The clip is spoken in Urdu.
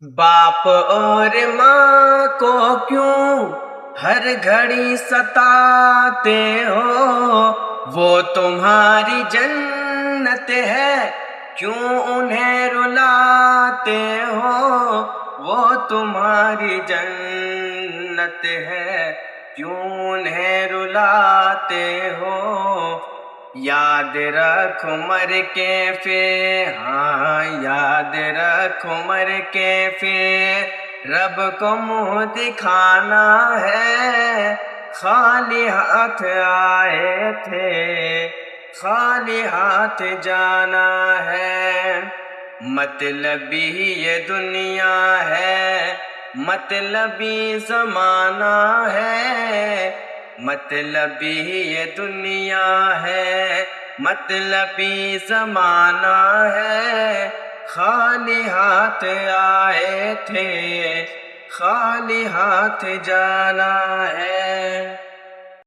باپ اور ماں کو کیوں ہر گھڑی ستاتے ہو؟ وہ تمہاری جنت ہے، کیوں انہیں رلاتے ہو؟ وہ تمہاری جنت ہے، کیوں انہیں رلاتے ہو؟ یاد رکھ عمر کیفے، ہاں یاد رکھ عمر کیفے، رب کو منہ دکھانا ہے۔ خالی ہاتھ آئے تھے، خالی ہاتھ جانا ہے۔ مطلبی یہ دنیا ہے، مطلبی زمانہ ہے۔ مطلبی یہ دنیا ہے، مطلبی زمانہ ہے۔ خالی ہاتھ آئے تھے، خالی ہاتھ جانا ہے۔